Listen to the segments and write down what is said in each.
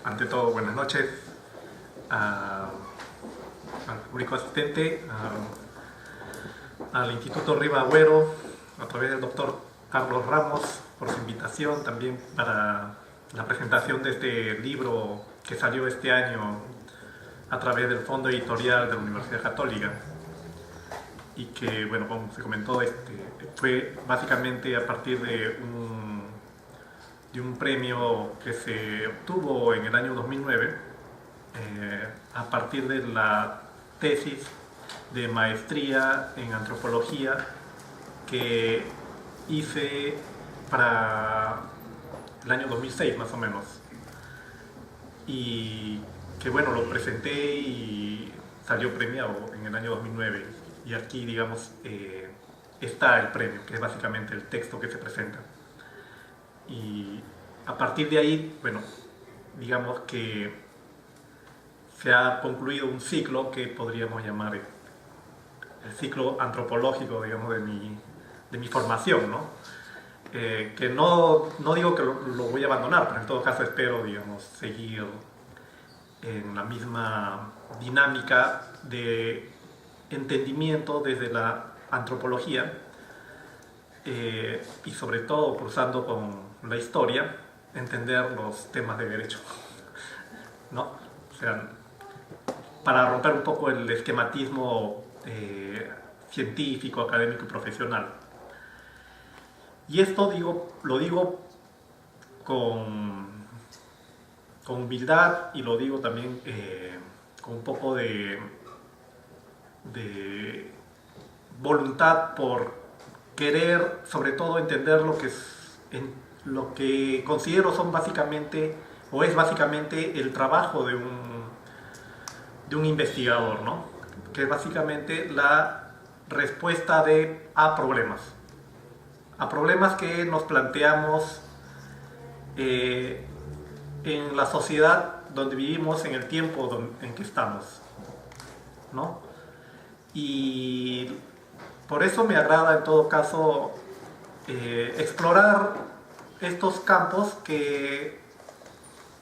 ante todo, buenas noches al público asistente, al Instituto Riva Agüero, a través del doctor Carlos Ramos, por su invitación también para la presentación de este libro que salió este año a través del Fondo Editorial de la Universidad Católica y que, bueno, como se comentó, fue básicamente a partir de un premio que se obtuvo en el año 2009 a partir de la tesis de maestría en antropología que hice para el año 2006 más o menos, y que bueno, lo presenté y salió premiado en el año 2009, y aquí digamos está el premio, que es básicamente el texto que se presenta. Y a partir de ahí, bueno, digamos que se ha concluido un ciclo que podríamos llamar el ciclo antropológico, digamos, de mi formación, ¿no? Que no digo que lo voy a abandonar, pero en todo caso espero, digamos, seguir en la misma dinámica de entendimiento desde la antropología, y sobre todo cruzando con la historia, entender los temas de derecho, ¿no? O sea, para romper un poco el esquematismo científico, académico y profesional. Y esto lo digo con humildad, y lo digo también con un poco de voluntad por querer sobre todo entender lo que considero son básicamente, o es básicamente el trabajo de un investigador, ¿no? Que es básicamente la respuesta a problemas que nos planteamos en la sociedad donde vivimos, en el tiempo en que estamos, ¿no? Y por eso me agrada en todo caso explorar estos campos que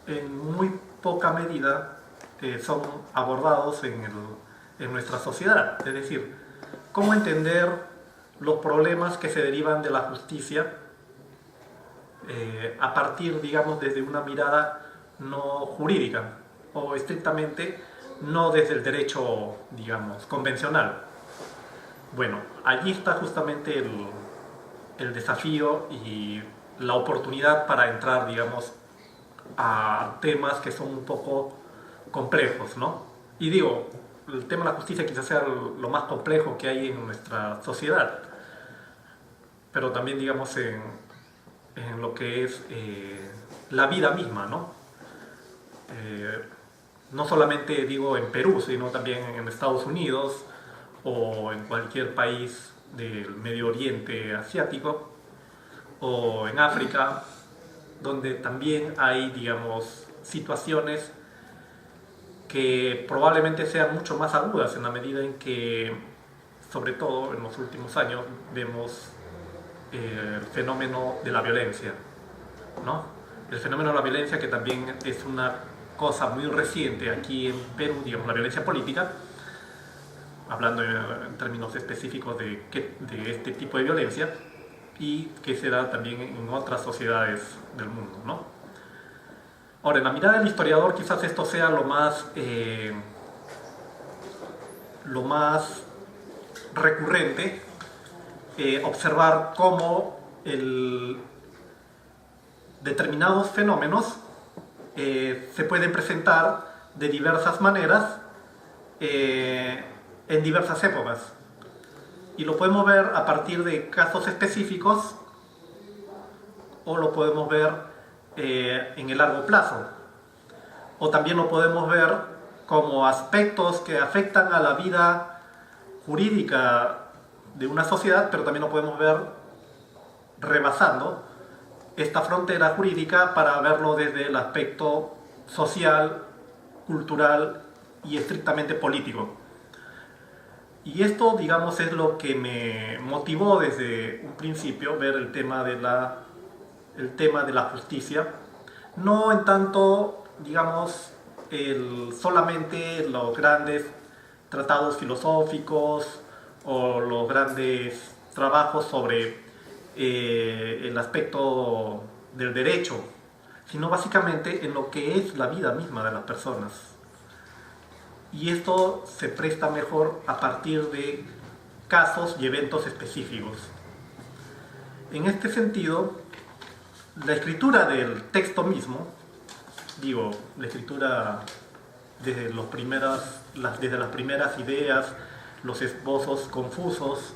en muy poca medida son abordados en nuestra sociedad. Es decir, cómo entender los problemas que se derivan de la justicia a partir, digamos, desde una mirada no jurídica o estrictamente no desde el derecho, digamos, convencional. Bueno, allí está justamente el desafío y la oportunidad para entrar, digamos, a temas que son un poco complejos, ¿no? Y digo, el tema de la justicia quizás sea lo más complejo que hay en nuestra sociedad, pero también, digamos, en lo que es la vida misma, ¿no? No solamente digo en Perú, sino también en Estados Unidos o en cualquier país del Medio Oriente asiático o en África, donde también hay, digamos, situaciones que probablemente sean mucho más agudas en la medida en que, sobre todo en los últimos años, vemos el fenómeno de la violencia, ¿no? El fenómeno de la violencia, que también es una cosa muy reciente aquí en Perú, digamos, la violencia política, hablando en términos específicos de este tipo de violencia, y que se da también en otras sociedades del mundo, ¿no? Ahora, en la mirada del historiador quizás esto sea lo más recurrente, observar cómo determinados fenómenos se pueden presentar de diversas maneras en diversas épocas. Y lo podemos ver a partir de casos específicos o lo podemos ver en el largo plazo. O también lo podemos ver como aspectos que afectan a la vida jurídica de una sociedad, pero también lo podemos ver rebasando esta frontera jurídica para verlo desde el aspecto social, cultural y estrictamente político. Y esto, digamos, es lo que me motivó desde un principio ver el tema de la justicia, no en tanto digamos, solamente los grandes tratados filosóficos o los grandes trabajos sobre el aspecto del derecho, sino básicamente en lo que es la vida misma de las personas. Y esto se presta mejor a partir de casos y eventos específicos. En este sentido, la escritura del texto mismo, digo, la escritura desde desde las primeras ideas, los esbozos confusos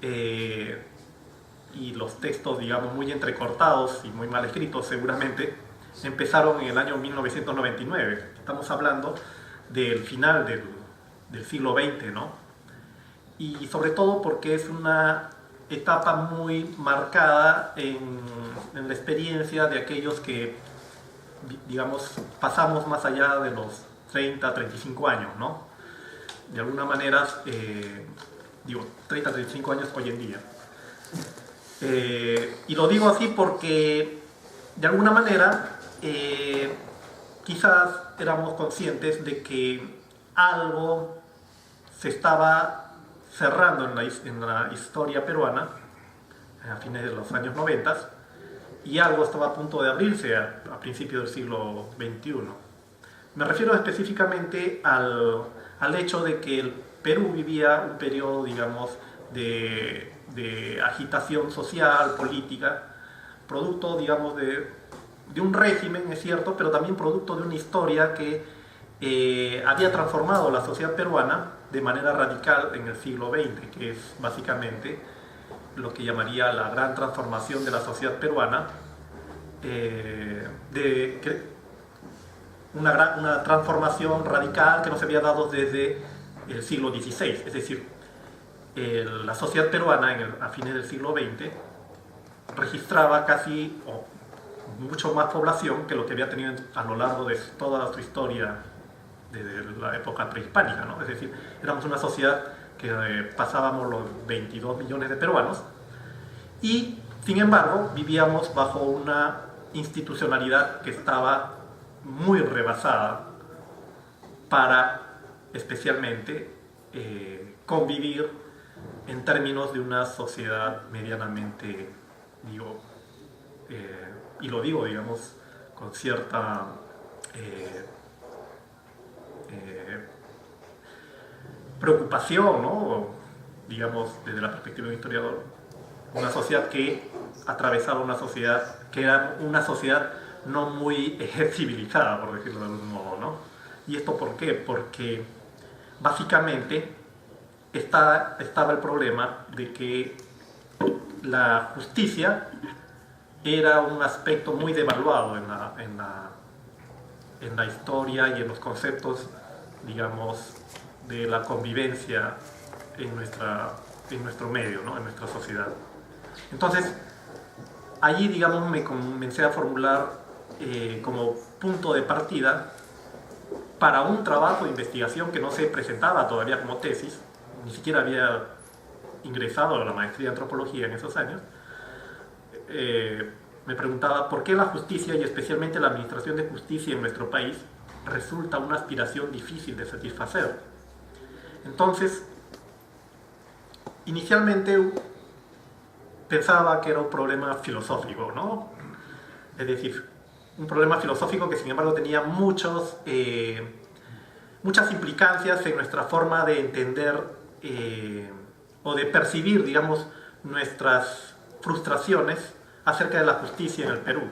y los textos, digamos, muy entrecortados y muy mal escritos seguramente, empezaron en el año 1999. Estamos hablando del final del siglo XX, ¿no? Y sobre todo porque es una etapa muy marcada en la experiencia de aquellos que, digamos, pasamos más allá de los 30, 35 años, ¿no? De alguna manera, digo, 30, 35 años hoy en día. Y lo digo así porque, de alguna manera, quizás éramos conscientes de que algo se estaba cerrando en la historia peruana a fines de los años 90 y algo estaba a punto de abrirse a principios del siglo XXI. Me refiero específicamente al hecho de que el Perú vivía un periodo, digamos, de agitación social, política, producto, digamos, de un régimen, es cierto, pero también producto de una historia que había transformado la sociedad peruana de manera radical en el siglo XX, que es básicamente lo que llamaría la gran transformación de la sociedad peruana, una transformación radical que no se había dado desde el siglo XVI, es decir, la sociedad peruana a fines del siglo XX registraba casi o mucho más población que lo que había tenido a lo largo de toda su historia desde la época prehispánica, ¿no? Es decir, éramos una sociedad que pasábamos los 22 millones de peruanos y, sin embargo, vivíamos bajo una institucionalidad que estaba muy rebasada para, especialmente, convivir en términos de una sociedad medianamente, digo, y lo digo, digamos, con cierta preocupación, ¿no? Digamos, desde la perspectiva de un historiador, una sociedad que atravesaba una sociedad que era una sociedad no muy civilizada, por decirlo de algún modo, ¿no? ¿Y esto por qué? Porque básicamente estaba el problema de que la justicia era un aspecto muy devaluado en la historia y en los conceptos, digamos, de la convivencia en nuestro medio, ¿no? En nuestra sociedad. Entonces, allí, digamos, me comencé a formular como punto de partida para un trabajo de investigación que no se presentaba todavía como tesis, ni siquiera había ingresado a la maestría de antropología en esos años. Me preguntaba por qué la justicia y especialmente la administración de justicia en nuestro país resulta una aspiración difícil de satisfacer. Entonces, inicialmente pensaba que era un problema filosófico, ¿no? Es decir, un problema filosófico que sin embargo tenía muchas implicancias en nuestra forma de entender o de percibir, digamos, nuestras frustraciones acerca de la justicia en el Perú.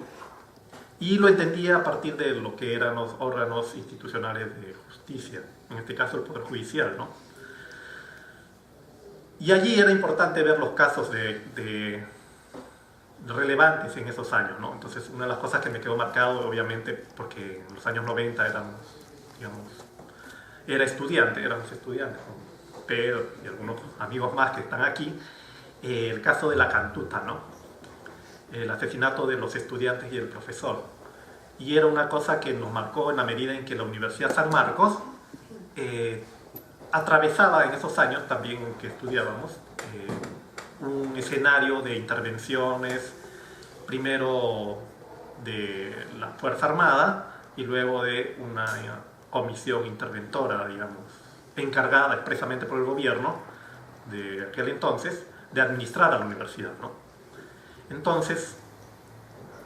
Y lo entendía a partir de lo que eran los órganos institucionales de justicia, en este caso el Poder Judicial, ¿no? Y allí era importante ver los casos relevantes en esos años, ¿no? Entonces, una de las cosas que me quedó marcado, obviamente, porque en los años 90 éramos estudiantes, con Pedro y algunos amigos más que están aquí, el caso de la Cantuta, ¿no? El asesinato de los estudiantes y el profesor. Y era una cosa que nos marcó en la medida en que la Universidad San Marcos atravesaba en esos años también que estudiábamos un escenario de intervenciones, primero de la Fuerza Armada y luego de una comisión interventora, digamos, encargada expresamente por el gobierno de aquel entonces de administrar a la universidad, ¿no? Entonces,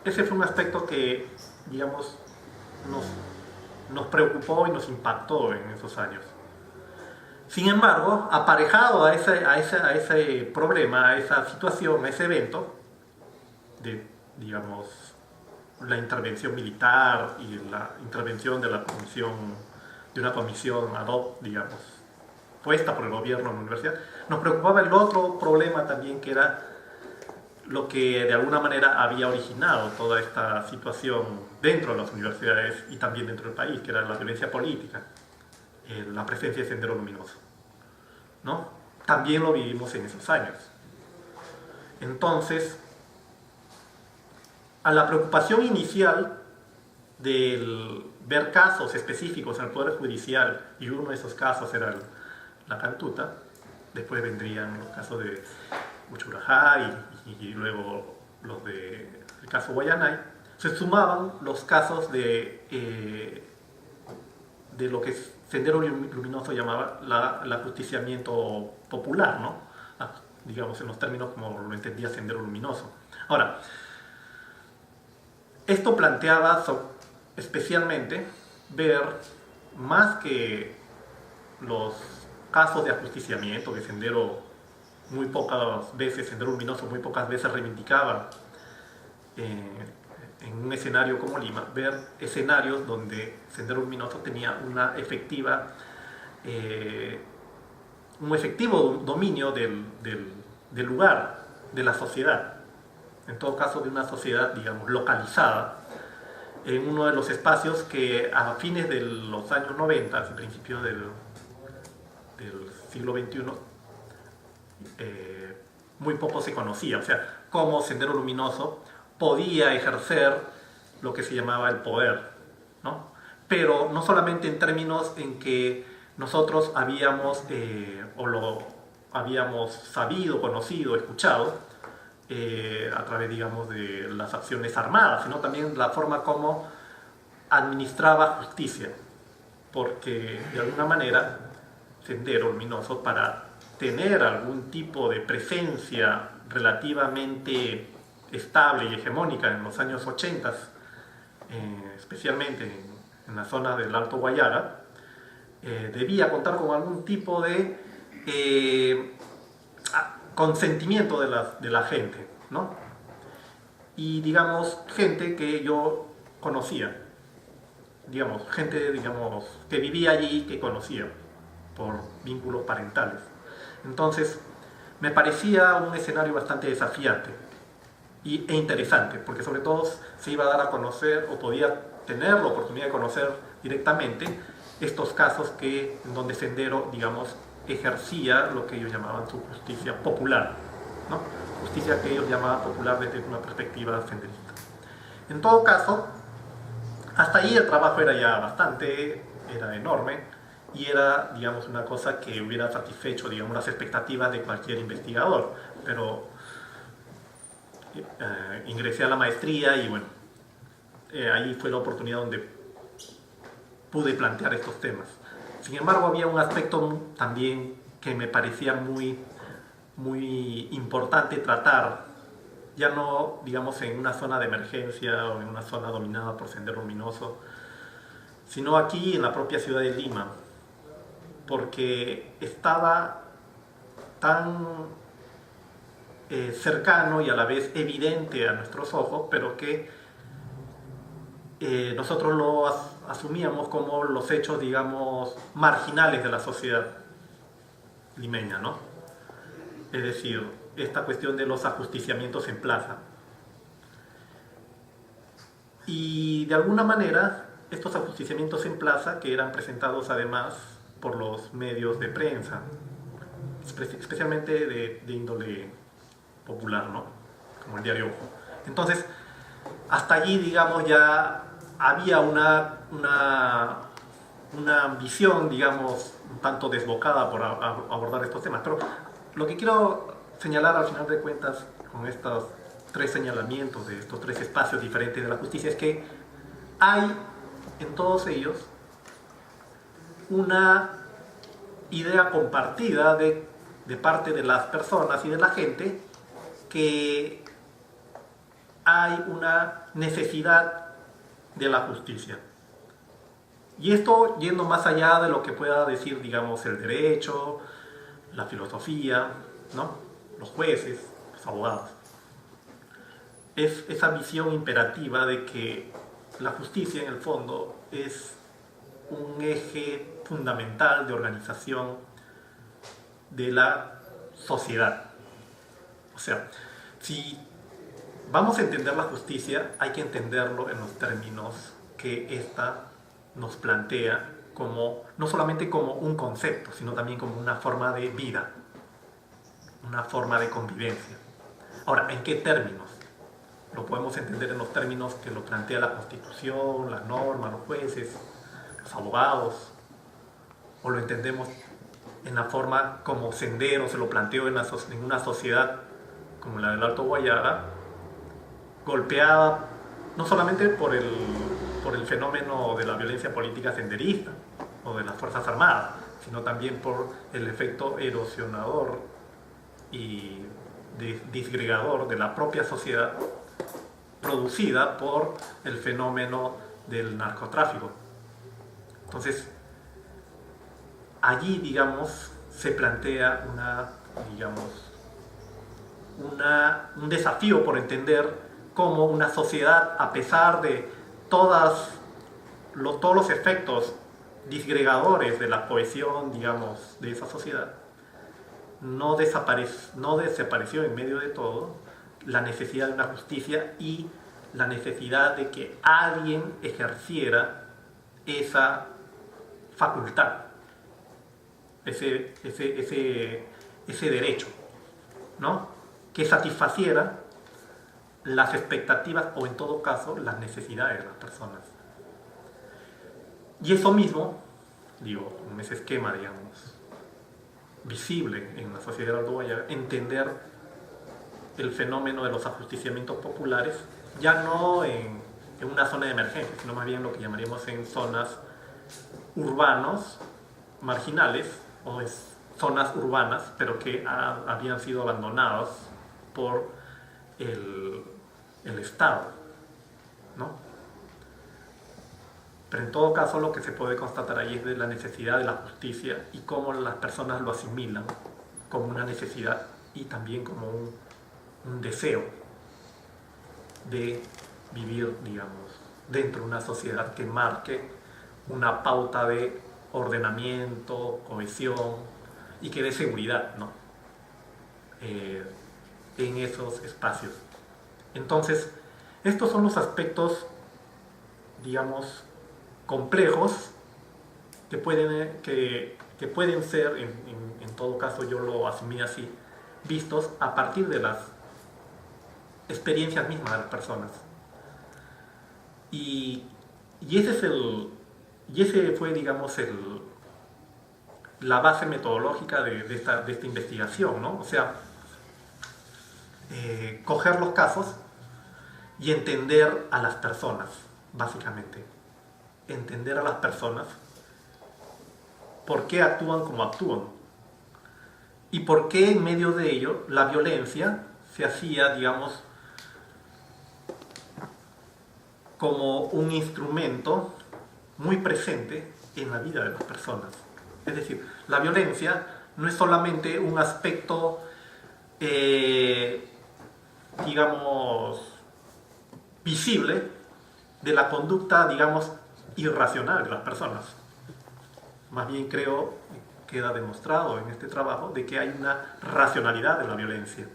ese fue un aspecto que, digamos, nos preocupó y nos impactó en esos años. Sin embargo, aparejado a ese problema, a esa situación, a ese evento, de, digamos, la intervención militar y la intervención de una comisión ad hoc, digamos, puesta por el gobierno en la universidad, nos preocupaba el otro problema también, que era lo que de alguna manera había originado toda esta situación dentro de las universidades y también dentro del país, que era la violencia política, la presencia de Sendero Luminoso, ¿no? También lo vivimos en esos años. Entonces, a la preocupación inicial del ver casos específicos en el Poder Judicial, y uno de esos casos era la Cantuta, después vendrían los casos de Uchurajá y luego los del caso Guayanay, se sumaban los casos de lo que Sendero Luminoso llamaba el ajusticiamiento popular, ¿no? Digamos, en los términos como lo entendía Sendero Luminoso. Ahora, esto planteaba especialmente ver más que los casos de ajusticiamiento que Sendero muy pocas veces, Sendero Luminoso muy pocas veces reivindicaba en un escenario como Lima, ver escenarios donde Sendero Luminoso tenía un efectivo dominio del lugar, de la sociedad, en todo caso de una sociedad, digamos, localizada, en uno de los espacios que a fines de los años 90, a principios del siglo XXI, muy poco se conocía, o sea, cómo Sendero Luminoso podía ejercer lo que se llamaba el poder, ¿no? Pero no solamente en términos en que nosotros habíamos sabido, conocido, escuchado a través, digamos, de las acciones armadas, sino también la forma como administraba justicia, porque de alguna manera Sendero Luminoso, para tener algún tipo de presencia relativamente estable y hegemónica en los años 80, especialmente en la zona del Alto Guayara, debía contar con algún tipo de consentimiento de la gente, ¿no? Y, digamos, gente que yo conocía, digamos, gente, digamos, que vivía allí, que conocía por vínculos parentales. Entonces, me parecía un escenario bastante desafiante e interesante, porque sobre todo se iba a dar a conocer, o podía tener la oportunidad de conocer directamente estos casos en donde Sendero, digamos, ejercía lo que ellos llamaban su justicia popular, ¿no? Justicia que ellos llamaban popular desde una perspectiva senderista. En todo caso, hasta ahí el trabajo era enorme, y era, digamos, una cosa que hubiera satisfecho, digamos, las expectativas de cualquier investigador. Pero ingresé a la maestría y, bueno, ahí fue la oportunidad donde pude plantear estos temas. Sin embargo, había un aspecto también que me parecía muy, muy importante tratar, ya no, digamos, en una zona de emergencia o en una zona dominada por Sendero Luminoso, sino aquí en la propia ciudad de Lima, porque estaba tan cercano y a la vez evidente a nuestros ojos, pero que nosotros lo asumíamos como los hechos, digamos, marginales de la sociedad limeña, ¿no? Es decir, esta cuestión de los ajusticiamientos en plaza. Y de alguna manera, estos ajusticiamientos en plaza, que eran presentados además por los medios de prensa, especialmente de índole popular, ¿no? Como el Diario Ojo. Entonces, hasta allí, digamos, ya había una visión, digamos, un tanto desbocada por abordar estos temas. Pero lo que quiero señalar al final de cuentas con estos tres señalamientos de estos tres espacios diferentes de la justicia es que hay en todos ellos una idea compartida de parte de las personas y de la gente que hay una necesidad de la justicia. Y esto yendo más allá de lo que pueda decir, digamos, el derecho, la filosofía, ¿no? Los jueces, los abogados. Es esa visión imperativa de que la justicia, en el fondo, es un eje fundamental de organización de la sociedad. O sea, si vamos a entender la justicia, hay que entenderlo en los términos que ésta nos plantea, como, no solamente como un concepto, sino también como una forma de vida, una forma de convivencia. Ahora, ¿en qué términos? Lo podemos entender en los términos que lo plantea la Constitución, las normas, los jueces, los abogados, o lo entendemos en la forma como Sendero se lo planteó en una sociedad como la del Alto Guayara, golpeada no solamente por el fenómeno de la violencia política senderista o de las Fuerzas Armadas, sino también por el efecto erosionador y disgregador de la propia sociedad producida por el fenómeno del narcotráfico. Entonces, allí, digamos, se plantea un desafío por entender cómo una sociedad, a pesar de todos los efectos disgregadores de la cohesión, digamos, de esa sociedad, no desapareció en medio de todo la necesidad de una justicia y la necesidad de que alguien ejerciera esa facultad, ese derecho, ¿no? Que satisfaciera las expectativas o, en todo caso, las necesidades de las personas. Y eso mismo, en ese esquema, digamos, visible en la sociedad de Alto Guayara, entender el fenómeno de los ajusticiamientos populares, ya no en una zona de emergencia, sino más bien lo que llamaríamos en zonas urbanos, marginales, o zonas urbanas, pero que habían sido abandonadas por el Estado, ¿no? Pero en todo caso lo que se puede constatar ahí es de la necesidad de la justicia y cómo las personas lo asimilan como una necesidad y también como un deseo de vivir, digamos, dentro de una sociedad que marque una pauta de ordenamiento, cohesión y que dé seguridad, ¿no? En esos espacios. Entonces, estos son los aspectos, digamos, complejos que pueden ser, en todo caso yo lo asumí así, vistos a partir de las experiencias mismas de las personas. Y ese fue, digamos, la base metodológica de esta investigación, ¿no? O sea, coger los casos y entender a las personas, básicamente. Entender a las personas, por qué actúan como actúan y por qué en medio de ello la violencia se hacía, digamos, como un instrumento muy presente en la vida de las personas. Es decir, la violencia no es solamente un aspecto, digamos, visible de la conducta, digamos, irracional de las personas. Más bien creo, queda demostrado en este trabajo, de que hay una racionalidad de la violencia.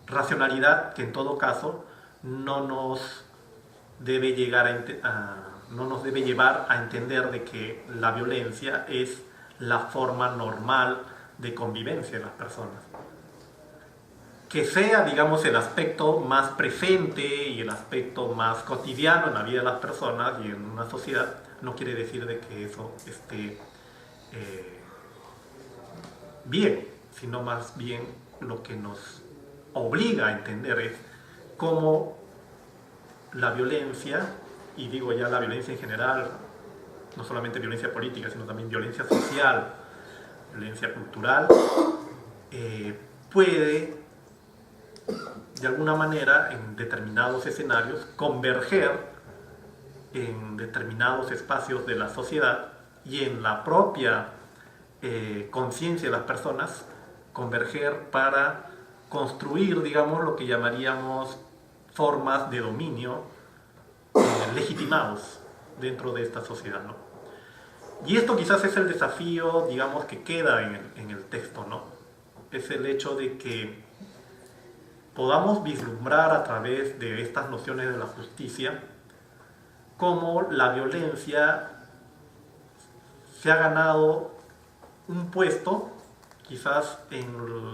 Racionalidad que en todo caso no nos debe llevar a entender de que la violencia es la forma normal de convivencia de las personas. Que sea, digamos, el aspecto más presente y el aspecto más cotidiano en la vida de las personas y en una sociedad, no quiere decir de que eso esté bien, sino más bien lo que nos obliga a entender es cómo la violencia y digo ya la violencia en general, no solamente violencia política, sino también violencia social, violencia cultural, puede de alguna manera en determinados escenarios converger en determinados espacios de la sociedad y en la propia conciencia de las personas converger para construir, digamos, lo que llamaríamos formas de dominio legitimados dentro de esta sociedad, ¿no? Y esto quizás es el desafío, digamos, que queda en el texto, ¿no? Es el hecho de que podamos vislumbrar a través de estas nociones de la justicia cómo la violencia se ha ganado un puesto quizás en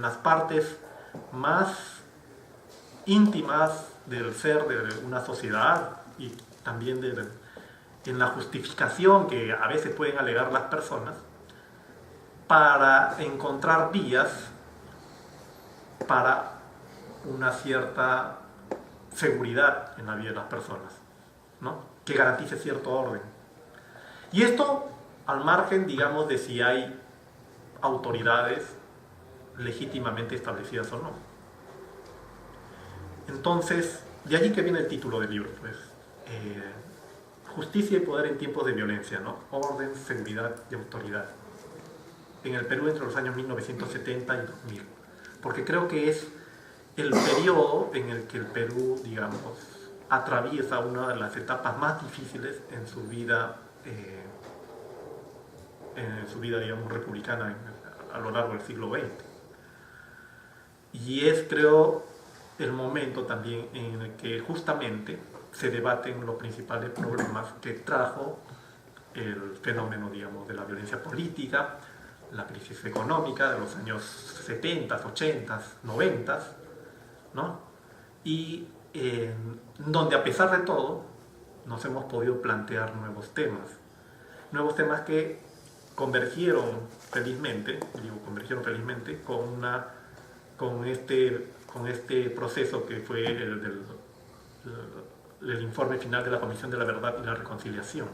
las partes más íntimas del ser de una sociedad y también en la justificación que a veces pueden alegar las personas para encontrar vías para una cierta seguridad en la vida de las personas, ¿no? Que garantice cierto orden. Y esto al margen, digamos, de si hay autoridades legítimamente establecidas o no. Entonces, de allí que viene el título del libro, pues, Justicia y poder en tiempos de violencia, ¿no? Orden, seguridad y autoridad. En el Perú entre los años 1970 y 2000. Porque creo que es el periodo en el que el Perú, digamos, atraviesa una de las etapas más difíciles en su vida, digamos, republicana a lo largo del siglo XX. Y es, creo, el momento también en el que justamente se debaten los principales problemas que trajo el fenómeno, digamos, de la violencia política, la crisis económica de los años 70, 80, 90, ¿no? Y donde a pesar de todo nos hemos podido plantear nuevos temas que convergieron felizmente con este proceso que fue el informe final de la Comisión de la Verdad y la Reconciliación,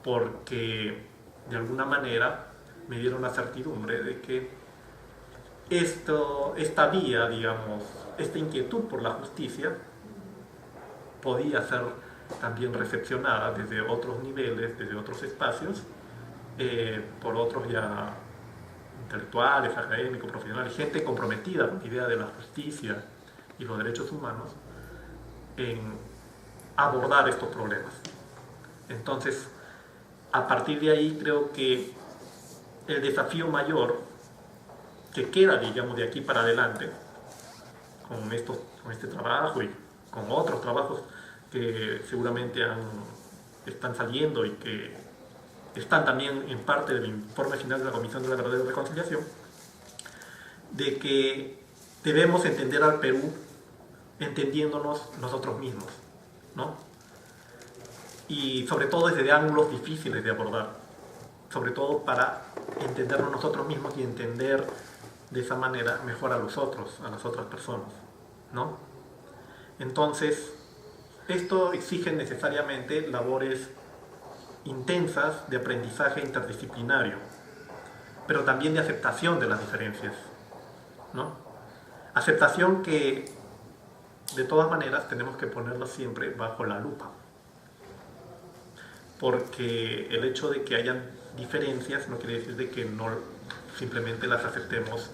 porque de alguna manera me dieron la certidumbre de que esta vía, digamos, esta inquietud por la justicia podía ser también recepcionada desde otros niveles, desde otros espacios, por otros ya intelectuales, académicos, profesionales, gente comprometida con la idea de la justicia y los derechos humanos, en abordar estos problemas. Entonces, a partir de ahí creo que el desafío mayor que queda, digamos, de aquí para adelante, con este trabajo y con otros trabajos que seguramente están saliendo y que están también en parte del informe final de la Comisión de la Verdad y la Reconciliación, de que debemos entender al Perú entendiéndonos nosotros mismos, ¿no? Y sobre todo desde ángulos difíciles de abordar, sobre todo para entendernos nosotros mismos y entender de esa manera mejor a los otros, a las otras personas, ¿no? Entonces, esto exige necesariamente labores intensas de aprendizaje interdisciplinario, pero también de aceptación de las diferencias, ¿no? Aceptación que, de todas maneras, tenemos que ponerla siempre bajo la lupa, porque el hecho de que hayan diferencias no quiere decir de que no simplemente las aceptemos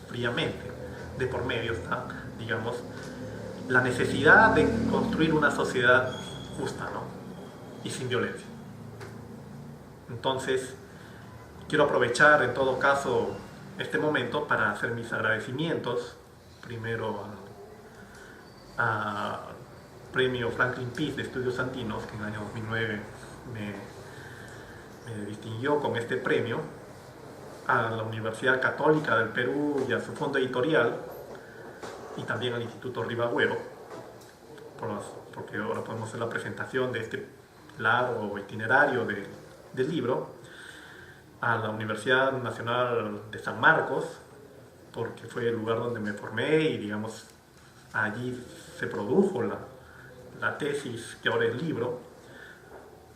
fríamente. De por medio está, digamos, la necesidad de construir una sociedad justa, ¿no? Y sin violencia. Entonces, quiero aprovechar en todo caso este momento para hacer mis agradecimientos, primero al premio Franklin Peace de Estudios Andinos, que en el año 2009 me distinguió con este premio, a la Universidad Católica del Perú y a su fondo editorial, y también al Instituto Ribagüero, porque ahora podemos hacer la presentación de este largo itinerario del libro, a la Universidad Nacional de San Marcos, porque fue el lugar donde me formé y, digamos, allí se produjo la tesis que ahora es libro,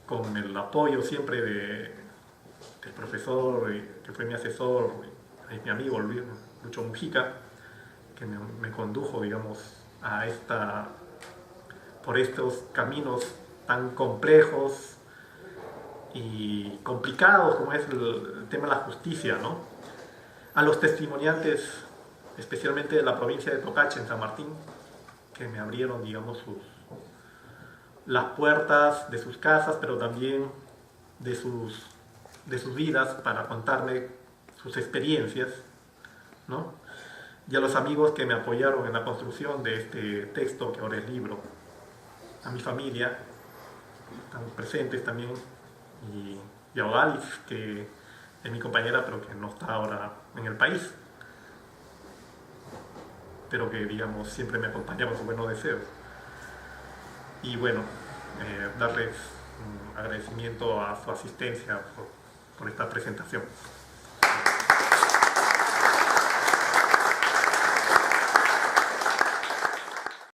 con el apoyo siempre del profesor que fue mi asesor, es mi amigo Lucho Mujica, que me condujo, digamos, por estos caminos tan complejos y complicados como es el tema de la justicia, ¿no? A los testimoniantes, especialmente de la provincia de Tocache, en San Martín, que me abrieron, digamos, las puertas de sus casas, pero también de sus vidas para contarme sus experiencias, ¿no? Y a los amigos que me apoyaron en la construcción de este texto que ahora es libro, a mi familia, están presentes también, y a Odalis, que es mi compañera, pero que no está ahora en el país, pero que, digamos, siempre me acompaña con sus buenos deseos. Y bueno, darles un agradecimiento a su asistencia por esta presentación.